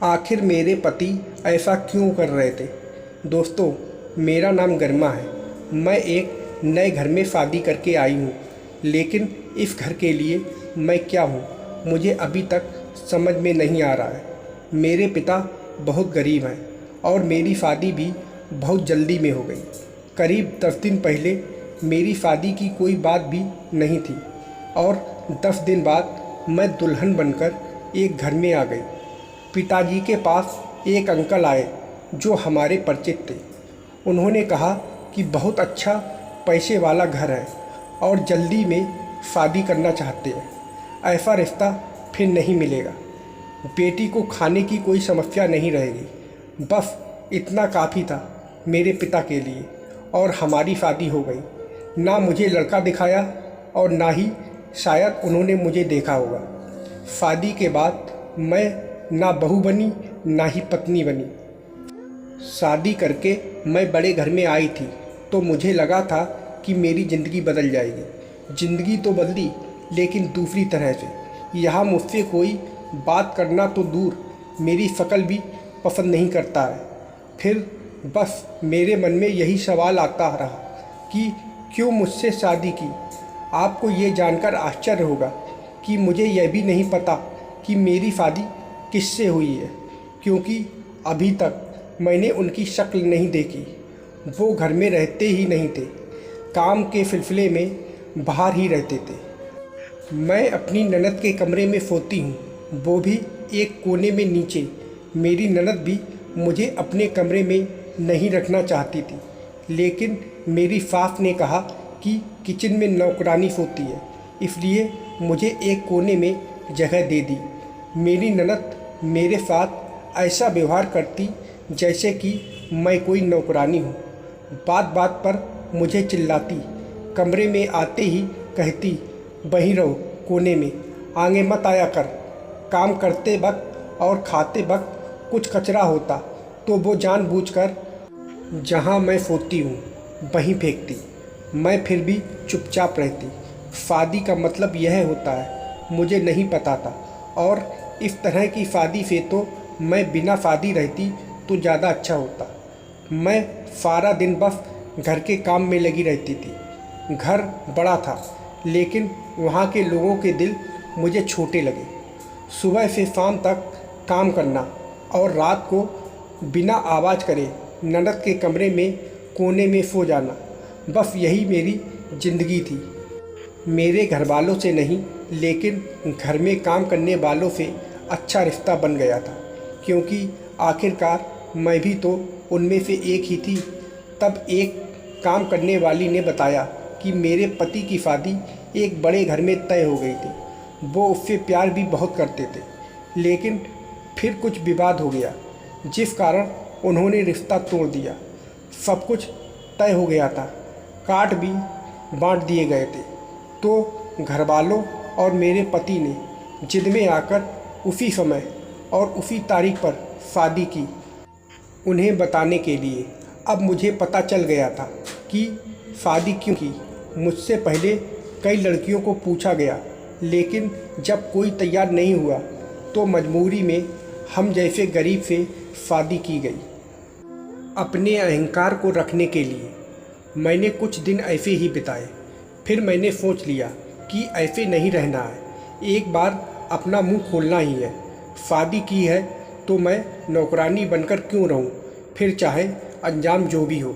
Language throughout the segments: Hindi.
आखिर मेरे पति ऐसा क्यों कर रहे थे? दोस्तों, मेरा नाम गरिमा है। मैं एक नए घर में शादी करके आई हूँ, लेकिन इस घर के लिए मैं क्या हूँ मुझे अभी तक समझ में नहीं आ रहा है। मेरे पिता बहुत गरीब हैं और मेरी शादी भी बहुत जल्दी में हो गई। करीब 10 दिन पहले मेरी शादी की कोई बात भी नहीं थी और 10 दिन बाद मैं दुल्हन बनकर एक घर में आ गई। पिताजी के पास एक अंकल आए जो हमारे परिचित थे। उन्होंने कहा कि बहुत अच्छा पैसे वाला घर है और जल्दी में शादी करना चाहते हैं। ऐसा रिश्ता फिर नहीं मिलेगा। बेटी को खाने की कोई समस्या नहीं रहेगी। बस इतना काफ़ी था मेरे पिता के लिए और हमारी शादी हो गई। ना मुझे लड़का दिखाया और ना ही शायद उन्होंने मुझे देखा होगा। शादी के बाद मैं ना बहू बनी ना ही पत्नी बनी। शादी करके मैं बड़े घर में आई थी तो मुझे लगा था कि मेरी ज़िंदगी बदल जाएगी। ज़िंदगी तो बदली, लेकिन दूसरी तरह से। यहाँ मुझसे कोई बात करना तो दूर, मेरी शक्ल भी पसंद नहीं करता है। फिर बस मेरे मन में यही सवाल आता रहा कि क्यों मुझसे शादी की। आपको ये जानकर आश्चर्य होगा कि मुझे यह भी नहीं पता कि मेरी शादी किससे हुई है, क्योंकि अभी तक मैंने उनकी शक्ल नहीं देखी। वो घर में रहते ही नहीं थे, काम के सिलसिले में बाहर ही रहते थे। मैं अपनी ननद के कमरे में सोती हूँ, वो भी एक कोने में नीचे। मेरी ननद भी मुझे अपने कमरे में नहीं रखना चाहती थी, लेकिन मेरी सास ने कहा कि किचन में नौकरानी सोती है, इसलिए मुझे एक कोने में जगह दे दी। मेरी ननद मेरे साथ ऐसा व्यवहार करती जैसे कि मैं कोई नौकरानी हूँ। बात बात पर मुझे चिल्लाती, कमरे में आते ही कहती, वहीं रहो कोने में, आगे मत आया कर। काम करते वक्त और खाते वक्त कुछ कचरा होता तो वो जानबूझकर जहाँ मैं सोती हूँ वहीं फेंकती। मैं फिर भी चुपचाप रहती। शादी का मतलब यह होता है, मुझे नहीं पता था। और इस तरह की शादी से तो मैं बिना शादी रहती तो ज़्यादा अच्छा होता। मैं सारा दिन बस घर के काम में लगी रहती थी। घर बड़ा था, लेकिन वहाँ के लोगों के दिल मुझे छोटे लगे। सुबह से शाम तक काम करना और रात को बिना आवाज़ करे ननद के कमरे में कोने में सो जाना, बस यही मेरी ज़िंदगी थी। मेरे घर वालों से नहीं, लेकिन घर में काम करने वालों से अच्छा रिश्ता बन गया था, क्योंकि आखिरकार मैं भी तो उनमें से एक ही थी। तब एक काम करने वाली ने बताया कि मेरे पति की शादी एक बड़े घर में तय हो गई थी। वो उससे प्यार भी बहुत करते थे, लेकिन फिर कुछ विवाद हो गया, जिस कारण उन्होंने रिश्ता तोड़ दिया। सब कुछ तय हो गया था, कार्ड भी बांट दिए गए थे। तो घर वालों और मेरे पति ने जिद में आकर उसी समय और उसी तारीख पर शादी की। उन्हें बताने के लिए अब मुझे पता चल गया था कि शादी क्यों की। मुझसे पहले कई लड़कियों को पूछा गया, लेकिन जब कोई तैयार नहीं हुआ तो मजबूरी में हम जैसे गरीब से शादी की गई। अपने अहंकार को रखने के लिए मैंने कुछ दिन ऐसे ही बिताए। फिर मैंने सोच लिया कि ऐसे नहीं रहना है, एक बार अपना मुंह खोलना ही है। शादी की है तो मैं नौकरानी बनकर क्यों रहूं, फिर चाहे अंजाम जो भी हो।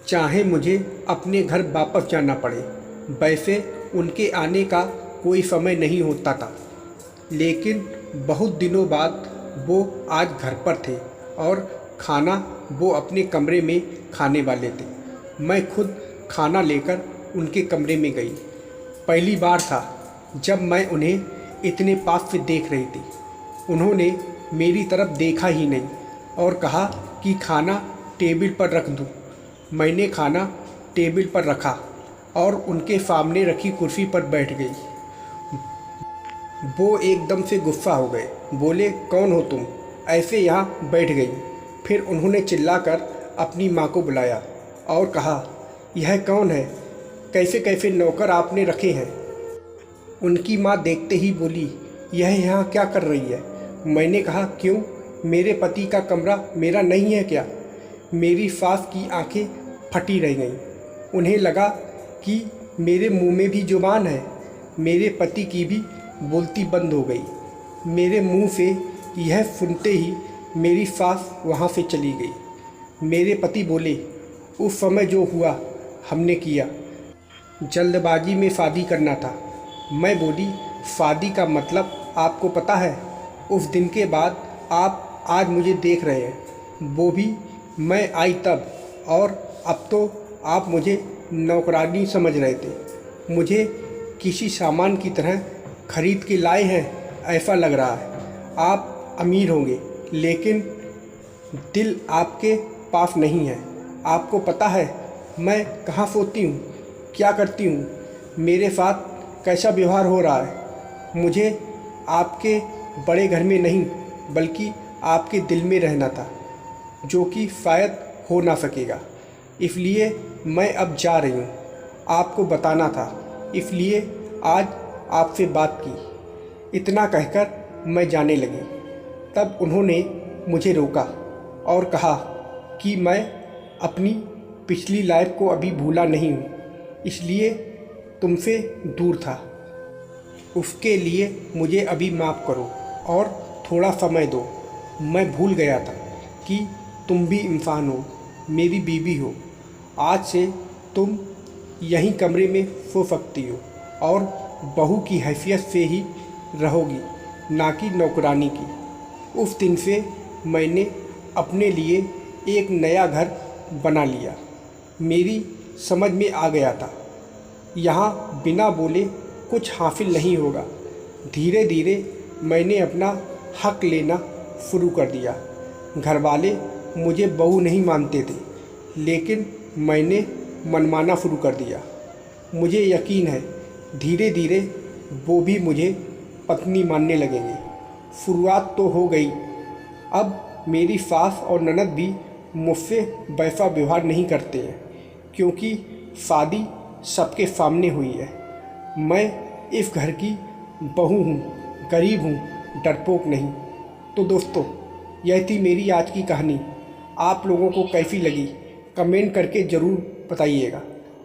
चाहे मुझे अपने घर वापस जाना पड़े। वैसे उनके आने का कोई समय नहीं होता था, लेकिन बहुत दिनों बाद वो आज घर पर थे और खाना वो अपने कमरे में खाने वाले थे। मैं खुद खाना लेकर उनके कमरे में गई। पहली बार था जब मैं उन्हें इतने पास से देख रही थी। उन्होंने मेरी तरफ देखा ही नहीं और कहा कि खाना टेबल पर रख दूं। मैंने खाना टेबल पर रखा और उनके सामने रखी कुर्सी पर बैठ गई। वो एकदम से गुस्सा हो गए, बोले, कौन हो तुम, ऐसे यहाँ बैठ गई। फिर उन्होंने चिल्लाकर अपनी माँ को बुलाया और कहा, यह कौन है, कैसे कैसे नौकर आपने रखे हैं। उनकी माँ देखते ही बोली, यह यहाँ क्या कर रही है। मैंने कहा, क्यों? मेरे पति का कमरा मेरा नहीं है क्या? मेरी सास की आंखें फटी रह गईं। उन्हें लगा कि मेरे मुंह में भी जुबान है। मेरे पति की भी बोलती बंद हो गई। मेरे मुंह से यह सुनते ही मेरी सास वहाँ से चली गई। मेरे पति बोले, उस समय जो हुआ हमने किया, जल्दबाजी में शादी करना था। मैं बोली, शादी का मतलब आपको पता है? उस दिन के बाद आप आज मुझे देख रहे हैं, वो भी मैं आई तब, और अब तो आप मुझे नौकरानी समझ रहे थे। मुझे किसी सामान की तरह खरीद के लाए हैं ऐसा लग रहा है। आप अमीर होंगे, लेकिन दिल आपके पास नहीं है। आपको पता है मैं कहाँ सोती हूँ, क्या करती हूँ, मेरे साथ कैसा व्यवहार हो रहा है? मुझे आपके बड़े घर में नहीं बल्कि आपके दिल में रहना था, जो कि शायद हो ना सकेगा। इसलिए मैं अब जा रही हूँ, आपको बताना था, इसलिए आज आपसे बात की। इतना कहकर मैं जाने लगी। तब उन्होंने मुझे रोका और कहा कि मैं अपनी पिछली लाइफ को अभी भूला नहीं हूँ, इसलिए तुमसे दूर था। उसके लिए मुझे अभी माफ़ करो और थोड़ा समय दो। मैं भूल गया था कि तुम भी इंसान हो, मेरी बीवी हो। आज से तुम यहीं कमरे में सो सकती हो और बहू की हैसियत से ही रहोगी, ना कि नौकरानी की। उस दिन से मैंने अपने लिए एक नया घर बना लिया। मेरी समझ में आ गया था यहाँ बिना बोले कुछ हासिल नहीं होगा। धीरे धीरे मैंने अपना हक लेना शुरू कर दिया। घर वाले मुझे बहू नहीं मानते थे, लेकिन मैंने मनमाना शुरू कर दिया। मुझे यकीन है धीरे धीरे वो भी मुझे पत्नी मानने लगेंगे। शुरुआत तो हो गई। अब मेरी सास और ननद भी मुझसे वैसा व्यवहार नहीं करते हैं, क्योंकि शादी सबके सामने हुई है। मैं इस घर की बहू हूँ, गरीब हूँ, डरपोक नहीं। तो दोस्तों, यह थी मेरी आज की कहानी। आप लोगों को कैसी लगी कमेंट करके ज़रूर बताइएगा,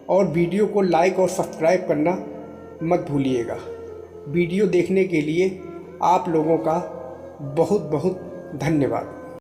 और वीडियो को लाइक और सब्सक्राइब करना मत भूलिएगा। वीडियो देखने के लिए आप लोगों का बहुत बहुत धन्यवाद।